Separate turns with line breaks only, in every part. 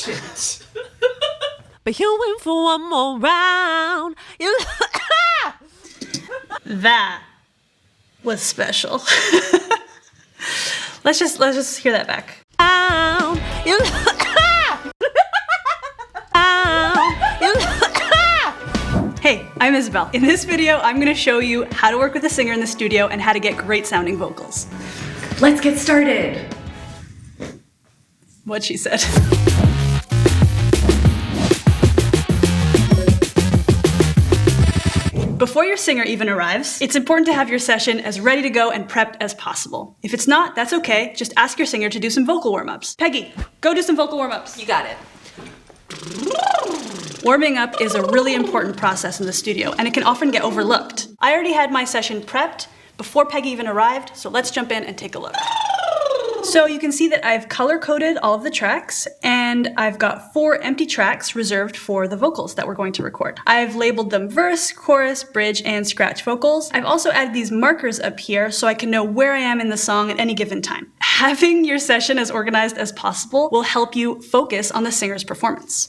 Shit.
But you win for one more round.
That was special. Let's just hear that back. Hey, I'm Isabel. In this video, I'm gonna show you how to work with a singer in the studio and how to get great sounding vocals.
Let's get started.
What she said. Before your singer even arrives, it's important to have your session as ready to go and prepped as possible. If it's not, that's okay. Just ask your singer to do some vocal warm-ups. Peggy, go do some vocal warm-ups.
You got it.
Warming up is a really important process in the studio, and it can often get overlooked. I already had my session prepped before Peggy even arrived, so let's jump in and take a look. So you can see that I've color-coded all of the tracks, and I've got 4 empty tracks reserved for the vocals that we're going to record. I've labeled them verse, chorus, bridge, and scratch vocals. I've also added these markers up here so I can know where I am in the song at any given time. Having your session as organized as possible will help you focus on the singer's performance.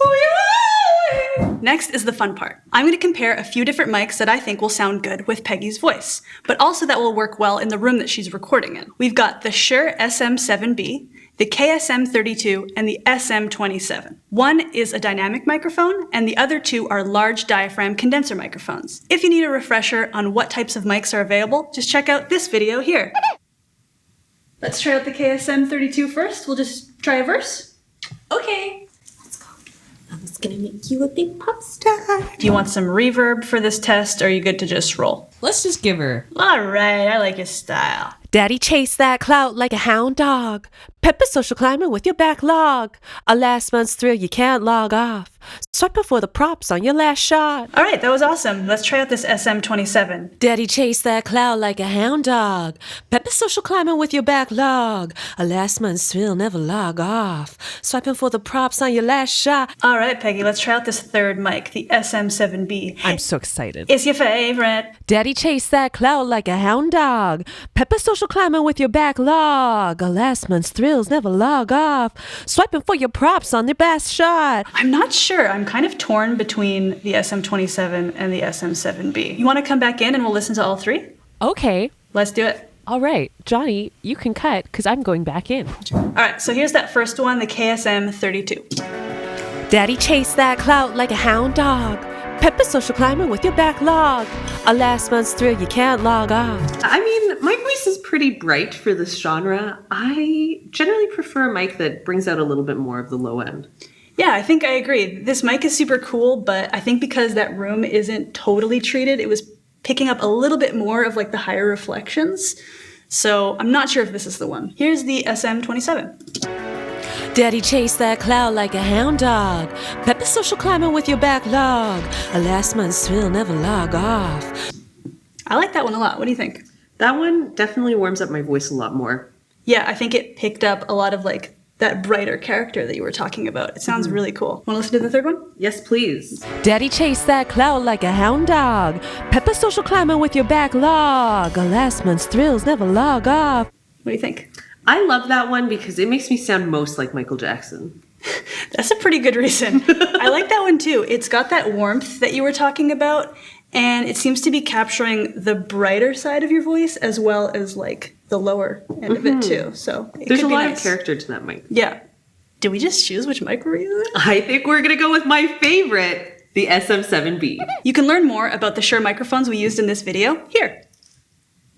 Next is the fun part. I'm going to compare a few different mics that I think will sound good with Peggy's voice, but also that will work well in the room that she's recording in. We've got the Shure SM7B, the KSM32, and the SM27. One is a dynamic microphone, and the other 2 are large diaphragm condenser microphones. If you need a refresher on what types of mics are available, just check out this video here. Let's try out the KSM32 first. We'll just try a verse.
Okay. I'm just gonna make you a big pop star.
Do you want some reverb for this test, or are you good to just roll?
Let's just give her.
All right, I like your style.
Daddy chased that clout like a hound dog. Pepper social climbing with your backlog. A last month's thrill you can't log off. Swipe before the props on your last shot.
All right, that was awesome. Let's try out this SM27.
Daddy chased that cloud like a hound dog. Pepper social climbing with your backlog. A last month's thrill never log off. Swiping for the props on your last shot.
All right, Peggy, let's try out this third mic, the SM7B.
I'm so excited.
It's your favorite.
Daddy chased that cloud like a hound dog. Pepper social climbing with your backlog. A last month's thrills never log off. Swiping for your props on your best shot.
I'm not sure. I'm kind of torn between the SM27 and the SM7B. You want to come back in and we'll listen to all 3?
Okay.
Let's do it.
All right, Johnny, you can cut because I'm going back in.
All right, so here's that first one, the KSM32.
Daddy chased that clout like a hound dog. Pepper social climbing with your backlog. A last month's thrill you can't log off.
I mean, my voice is pretty bright for this genre. I generally prefer a mic that brings out a little bit more of the low end.
Yeah, I think I agree. This mic is super cool, but I think because that room isn't totally treated, it was picking up a little bit more of like the higher reflections. So I'm not sure if this is the one. Here's the SM27.
Daddy chased that cloud like a hound dog. Pepper social climbing with your backlog. A last month's thrill never log off.
I like that one a lot. What do you think?
That one definitely warms up my voice a lot more.
Yeah, I think it picked up a lot of like that brighter character that you were talking about. It sounds really cool. Want to listen to the third one?
Yes, please.
Daddy chased that cloud like a hound dog. Pepper social climbing with your backlog. A last month's thrills never log off.
What do you think?
I love that one because it makes me sound most like Michael Jackson.
That's a pretty good reason. I like that one too. It's got that warmth that you were talking about, and it seems to be capturing the brighter side of your voice as well as like the lower end of it too. So
There's a lot
nice.
of character to that mic.
Yeah. Did we just choose which mic we're using?
I think we're going to go with my favorite, the SM7B.
You can learn more about the Shure microphones we used in this video here.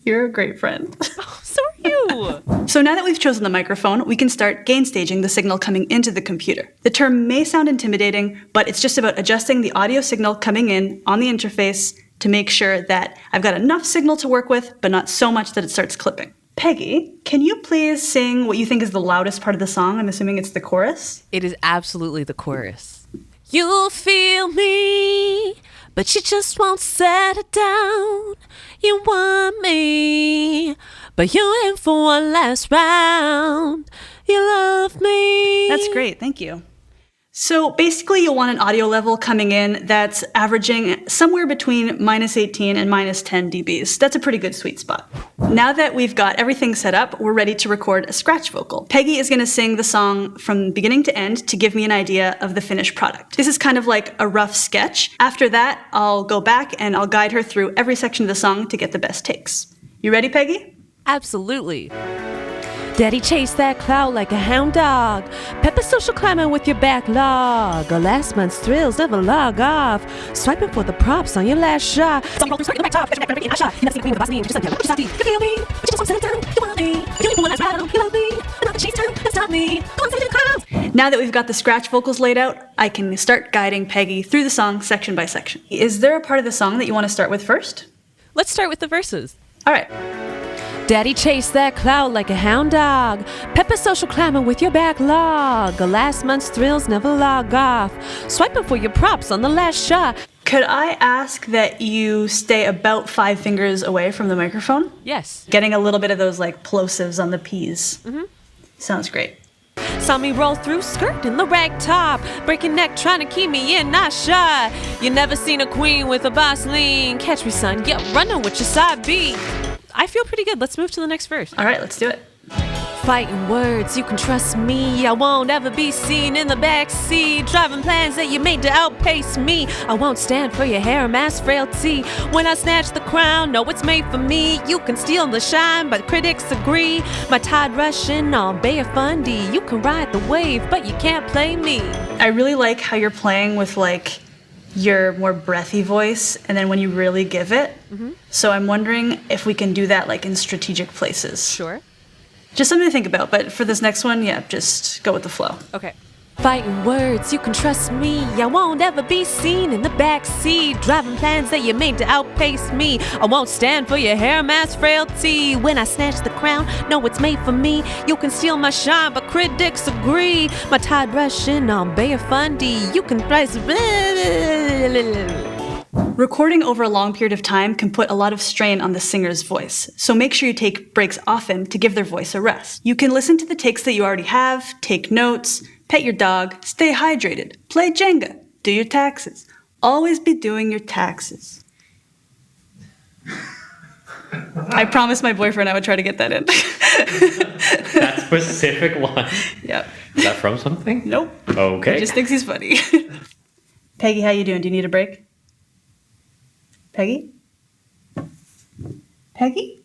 You're a great friend.
So are you.
So now that we've chosen the microphone, we can start gain staging the signal coming into the computer. The term may sound intimidating, but it's just about adjusting the audio signal coming in on the interface to make sure that I've got enough signal to work with, but not so much that it starts clipping. Peggy, can you please sing what you think is the loudest part of the song? I'm assuming it's the chorus.
It is absolutely the chorus. You feel me, but you just won't settle down. You want me, but you in for one last round. You love me.
That's great, thank you. So basically you'll want an audio level coming in that's averaging somewhere between -18 and -10 dBs. That's a pretty good sweet spot. Now that we've got everything set up, we're ready to record a scratch vocal. Peggy is going to sing the song from beginning to end to give me an idea of the finished product. This is kind of like a rough sketch. After that, I'll go back and I'll guide her through every section of the song to get the best takes. You ready, Peggy?
Absolutely. Daddy chased that cloud like a hound dog. Pepper social climbing with your backlog. Last month's thrills never log off. Swiping for the props on your last shot. Some roll through skirt in the back top. Catch your back, you never seen the queen with the boss lean. Just like you feel me, but you just want to settle down. You want me, you ain't the one that's right. You love me, but not the chase time. That's not me. Go on, say the clouds.
Now that we've got the scratch vocals laid out, I can start guiding Peggy through the song section by section. Is there a part of the song that you want to start with first?
Let's start with the verses.
All right.
Daddy chased that cloud like a hound dog. Pepper social climbing with your backlog. Last month's thrills never log off. Swiping for your props on the last shot.
Could I ask that you stay about 5 fingers away from the microphone?
Yes.
Getting a little bit of those like plosives on the P's. Sounds great.
Saw me roll through skirt in the rag top. Breaking neck trying to keep me in, not shy. You never seen a queen with a boss lean. Catch me, son, get running with your side B. I feel pretty good. Let's move to the next verse.
All right, let's do it.
Fighting words, you can trust me. I won't ever be seen in the backseat. Driving plans that you made to outpace me. I won't stand for your hair and mass frailty. When I snatch the crown, know it's made for me. You can steal the shine, but critics agree. My tide rushing on Bay of Fundy. You can ride the wave, but you can't play me.
I really like how you're playing with like your more breathy voice and then when you really give it. So I'm wondering if we can do that like in strategic places.
Sure.
Just something to think about, but for this next one, yeah, just go with the flow.
Okay. Fighting words, you can trust me. I won't ever be seen in the backseat. Driving plans that you made to outpace me. I won't stand for your hair mass frailty. When I snatch the crown, know it's made for me. You can steal my shine, but critics agree. My tide rushing on Bay of Fundy. You can price.
Recording over a long period of time can put a lot of strain on the singer's voice, so make sure you take breaks often to give their voice a rest. You can listen to the takes that you already have, take notes, pet your dog, stay hydrated, play Jenga, do your taxes. Always be doing your taxes. I promised my boyfriend I would try to get that in.
That specific line.
Yep.
Is that from something?
Nope.
Okay.
He just thinks he's funny. Peggy, how you doing? Do you need a break? Peggy? Peggy?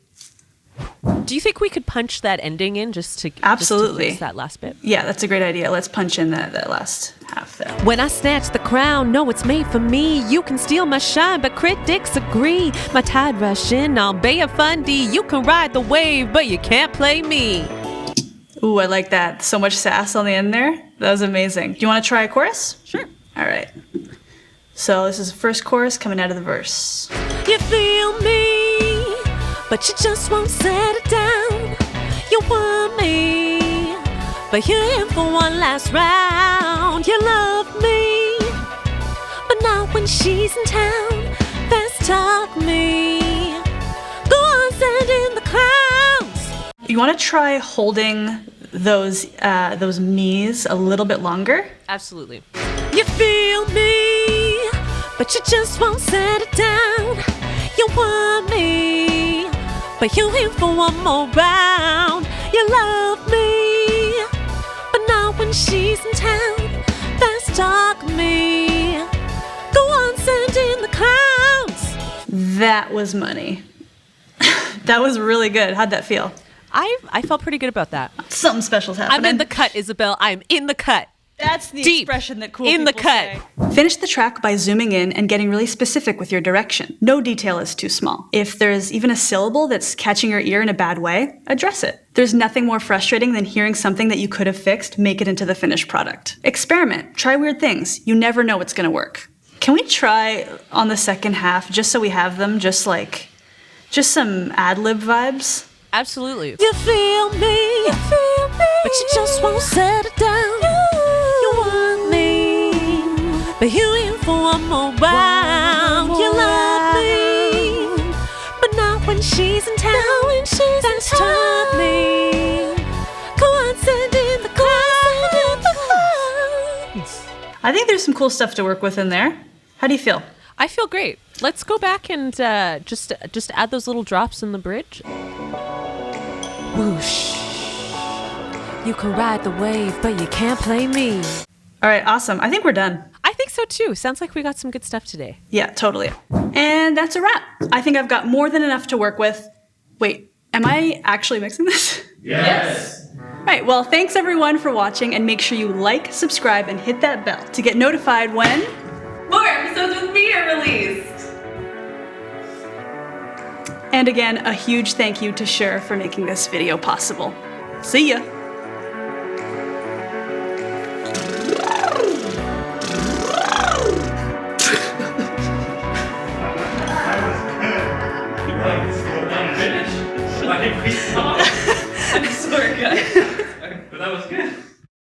Do you think we could punch that ending in just to
Absolutely.
fix that last bit?
Yeah, that's a great idea. Let's punch in that last half there.
When I snatch the crown, know it's made for me. You can steal my shine, but critics agree. My tide rushing on Bay of Fundy. You can ride the wave, but you can't play me.
Ooh, I like that. So much sass on the end there. That was amazing. Do you want to try a chorus?
Sure.
All right. So this is the first chorus coming out of the verse.
You feel me, but you just won't settle down. You want me, but you're in for one last round. You love me, but not when she's in town. Fast talk me, go on, send in the clowns.
You want to try holding those me's a little bit longer?
Absolutely. You feel me, but you just won't settle down. You want me, but you in for one more round. You love me, but not when she's in town. Fast talk me, go on, send in the clowns.
That was money. That was really good. How'd that feel?
I felt pretty good about that.
Something special's happening.
I'm in the cut, Isabel. I'm in the cut.
That's the
Deep
expression that cool
in the
people
cut.
say. Finish the track by zooming in and getting really specific with your direction. No detail is too small. If there's even a syllable that's catching your ear in a bad way, address it. There's nothing more frustrating than hearing something that you could have fixed make it into the finished product. Experiment. Try weird things. You never know what's going to work. Can we try on the second half, just so we have them, just some ad-lib vibes?
Absolutely. You feel me, but you just won't settle down. You want me, but you in for one more round. You love me, but not when she's in town. That's taught me. Go on, send in the clowns.
I think there's some cool stuff to work with in there. How do you feel?
I feel great. Let's go back and just add those little drops in the bridge. Whoosh. You can ride the wave, but you can't play me.
All right, awesome. I think we're done.
I think so too. Sounds like we got some good stuff today.
Yeah, totally. And that's a wrap. I think I've got more than enough to work with. Wait, am I actually mixing this?
Yes.
All right, well, thanks everyone for watching, and make sure you like, subscribe, and hit that bell to get notified when
More episodes with me are released.
And again, a huge thank you to Cher for making this video possible. See ya!